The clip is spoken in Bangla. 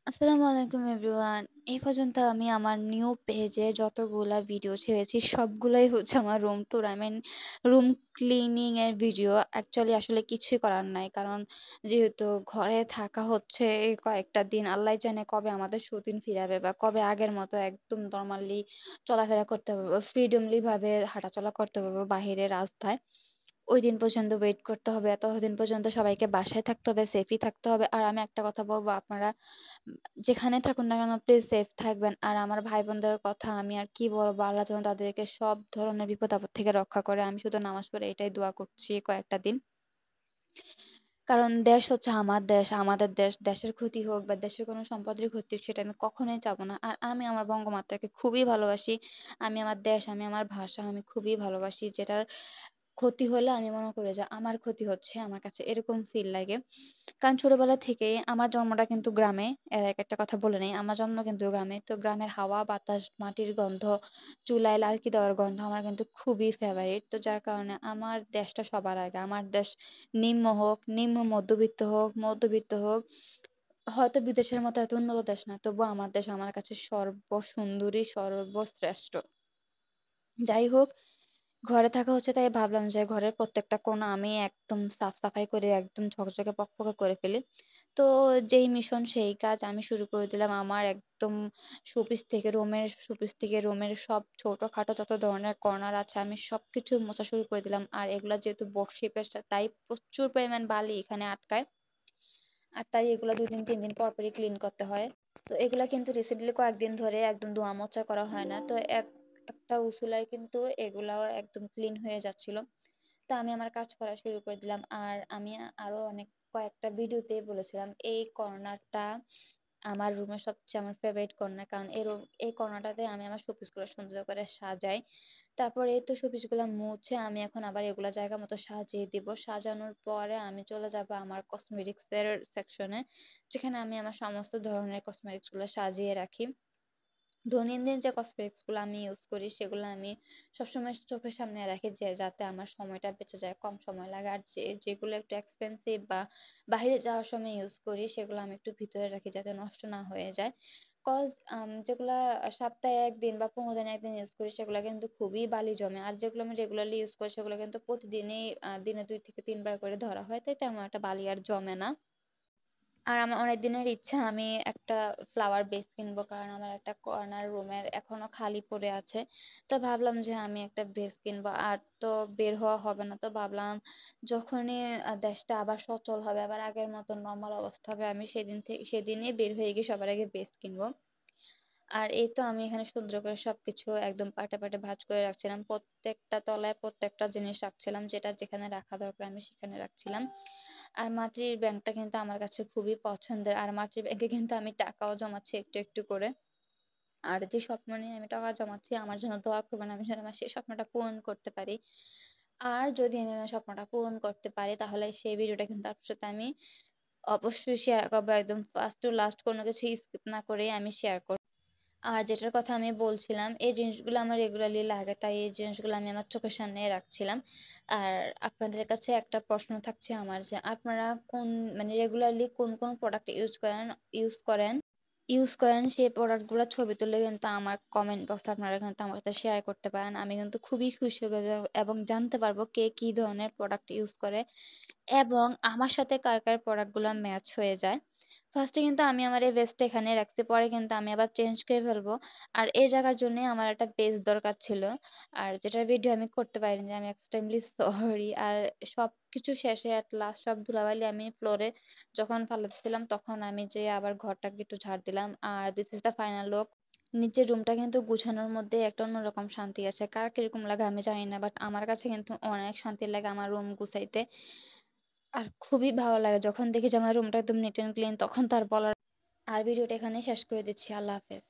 আসসালামু আলাইকুম এভরিওয়ান। এই পর্যন্ত আমি আমার নিউ পেজে যতগুলা ভিডিও ছেড়েছি সবগুলাই হচ্ছে আমার রুম ট্যুর। রুম ক্লিনিং এর ভিডিও। অ্যাকচুয়ালি আসলে কিছুই করার নাই। কারণ যেহেতু ঘরে থাকা হচ্ছে এই কয়েকটা দিন, আল্লাহই জানে কবে আমাদের সুদিন ফিরাবে বা কবে আগের মতো একদম নরমালি চলাফেরা করতে পারবো, ফ্রিডমলি ভাবে হাঁটাচলা করতে পারবো বাহিরে রাস্তায়। ওইদিন পর্যন্ত ওয়েট করতে হবে। এতদিন পর্যন্ত সবাইকে বাসায় থাকতে হবে, সেফই থাকতে হবে। আর আমি একটা কথা বলবো, আপনারা যেখানে থাকুন না কেন প্লিজ সেফ থাকবেন। আর আমার ভাই বোনদের কথা আমি আর কি বলবো, আল্লাহ যেন তাদেরকে সব ধরনের বিপদ আপদ থেকে রক্ষা করে। আমি শুধু নামাজ পড়ে এটাই দোয়া করছি কয়েকটা দিন। কারণ দেশ হচ্ছে আমার দেশ, আমাদের দেশ। দেশের ক্ষতি হোক বা দেশের কোনো সম্পদের ক্ষতি হোক, সেটা আমি কখনোই চাবো না। আর আমি আমার বঙ্গমাতাকে খুবই ভালোবাসি। আমি আমার দেশ, আমি আমার ভাষা আমি খুবই ভালোবাসি। যেটার ক্ষতি হলে আমি মনে করি যে আমার ক্ষতি হচ্ছে, আমার কাছে এরকম ফিল লাগে। কারণ ছোটবেলা থেকেই আমার জন্মটা কিন্তু গ্রামে। এর আগে একটা কথা বলে নেই, আমার জন্ম কিন্তু গ্রামে। তো গ্রামের হাওয়া বাতাস, মাটির গন্ধ, চুলায় লার্কি দেওয়ার গন্ধ আমার কিন্তু খুবই ফেভারিট। তো যার কারণে আমার দেশটা সবার আগে। আমার দেশ নিম্ন হোক, নিম্ন মধ্যবিত্ত হোক, মধ্যবিত্ত হোক, হয়তো বিদেশের মতো এত উন্নত দেশ না, তবুও আমার দেশ আমার কাছে সর্বসুন্দরী, সর্বশ্রেষ্ঠ। যাই হোক, ঘরে থাকা হচ্ছে তাই ভাবলাম যে ঘরের প্রত্যেকটা কোণা আমি একদম সাফ সাফাই করে একদম ঝকঝকে পকপকে করে ফেলি। তো যেই মিশন সেই কাজ আমি শুরু করে দিলাম। আমার একদম শোপিস থেকে রুমের সব ছোটখাটো যত ধরনের কর্নার আছে আমি সবকিছু মোছা শুরু করে দিলাম। আর এগুলা যেহেতু বোর্ড শেপের, তাই প্রচুর পরিমাণ বালি এখানে আটকায়। আর তাই এগুলা 2 দিন 3 দিন পর পরই ক্লিন করতে হয়। তো এগুলা কিন্তু রিসেন্টলি কয়েকদিন ধরে একদম ধোয়া মোছা করা হয় না। তো একটা উসুলায় কিন্তু এগুলাও একদম ক্লিন হয়ে যাচ্ছিল। তো আমি আমার কাজ করা শুরু করে দিলাম। আর আমি আরো কয়েকটা ভিডিওতে বলেছিলাম এই কর্নারটা আমার রুমের সবচেয়ে আমার ফেভারিট কর্নার। কারণ এই কর্নারটাতে আমি আমার শোপিস গুলো সুন্দর করে সাজাই। তারপর এই তো শোপিস গুলা মুছে আমি এখন আবার এগুলা জায়গা মতো সাজিয়ে দিব। সাজানোর পরে আমি চলে যাব আমার কসমেটিক্স এর সেকশনে, যেখানে আমি আমার সমস্ত ধরনের কসমেটিক্স গুলো সাজিয়ে রাখি। দৈনন্দিন যে কসমেটিক্স গুলো আমি ইউজ করি সেগুলো আমি সবসময় চোখের সামনে রাখি, যে যাতে আমার সময়টা বেঁচে যায়, কম সময় লাগে। আর যেগুলো একটু এক্সপেন্সিভ বা বাইরে যাওয়ার সময় ইউজ করি সেগুলো আমি একটু ভিতরে রাখি যাতে নষ্ট না হয়ে যায়। কজ যেগুলা সপ্তাহে একদিন বা 15 দিনে একদিন ইউজ করি সেগুলো কিন্তু খুবই বালি জমে। আর যেগুলো আমি রেগুলারলি ইউজ করি সেগুলো কিন্তু প্রতিদিনই দিনে 2 থেকে 3 বার করে ধরা হয়, তাই তেমন একটা বালি আর জমে না। আর আমার অনেক দিনের ইচ্ছা আমি একটা ফ্লাওয়ার বেস কিনবো, কারণ আমার একটা কর্নার রুমের এখনো খালি পড়ে আছে। তো ভাবলাম যে আমি একটা বেস কিনবো। আর তো বের হওয়া হবে না, তো ভাবলাম যখনই দেশটা আবার সচল হবে, আবার আগের মতো নর্মাল অবস্থা হবে, আমি সেদিনই বের হয়ে গিয়ে সবার আগে বেস কিনবো। আর এই তো আমি এখানে সুন্দর করে সবকিছু একদম পাটে পাটে ভাঁজ করে রাখছিলাম। প্রত্যেকটা তলায় প্রত্যেকটা জিনিস রাখছিলাম, যেটা যেখানে রাখা দরকার আমি সেখানে রাখছিলাম। আর মাটির ব্যাংকটা কিন্তু আমার কাছে খুবই পছন্দের। আর মাটির ব্যাংকে কিন্তু আমি টাকাও জমাচ্ছি একটু একটু করে। আর যে স্বপ্ন নিয়ে আমি টাকা জমাচ্ছি, আমার জন্য দোয়া করবেন আমি যেন আমার সেই স্বপ্নটা পূরণ করতে পারি। আর যদি আমি আমার স্বপ্নটা পূরণ করতে পারি, তাহলে সেই ভিডিওটা কিন্তু আপনার সাথে আমি অবশ্যই শেয়ার করবো। একদম ফার্স্ট টু লাস্ট কোনো কিছু স্কিপ না করে আমি শেয়ার করবো। আর যেটার কথা আমি বলছিলাম, এই জিনিসগুলো আমার রেগুলারলি লাগে, তাই এই জিনিসগুলো আমি আমার চোখের সামনে রাখছিলাম। আর আপনাদের কাছে একটা প্রশ্ন থাকছে আমার, যে আপনারা কোন মানে রেগুলারলি কোন কোন প্রোডাক্ট ইউজ করেন সেই প্রোডাক্ট গুলো ছবি তুলে কিন্তু আমার কমেন্ট বক্সে আপনারা কিন্তু আমার সাথে শেয়ার করতে পারেন। আমি কিন্তু খুবই খুশি হব এবং জানতে পারবো কে কি ধরনের প্রোডাক্ট ইউজ করে এবং আমার সাথে কার কার প্রোডাক্ট গুলো ম্যাচ হয়ে যায়। ফার্স্টে কিন্তু আমি আমার এই ভেস্টটা এখানে রাখছি, পরে কিন্তু আমি আবার চেঞ্জ করে ফেলবো। আর এই জায়গার জন্য আমার একটা পেজ দরকার ছিল, আর যেটার ভিডিও আমি করতে পারিনি, যে আমি এক্সট্রিমলি সরি। আর সবকিছু শেষে এট লাস্ট সব ধুলাবালি আমি ফ্লোরে যখন ফালাতেছিলাম, তখন আমি যে আবার ঘরটাকে একটু ঝাড় দিলাম। আর this is the final look. নিচের রুমটা কিন্তু গুছানোর মধ্যে একটা অন্যরকম শান্তি আছে। কার কিরকম লাগে আমি জানি না, বাট আমার কাছে কিন্তু অনেক শান্তি লাগে আমার রুম গুছাইতে। আর খুবই ভালো লাগে যখন দেখি যে আমার রুমটা একদম নিট এন্ড ক্লিন, তখন তার বলার। আর ভিডিওটা এখানে শেষ করে দিচ্ছি। আল্লাহ হাফেজ।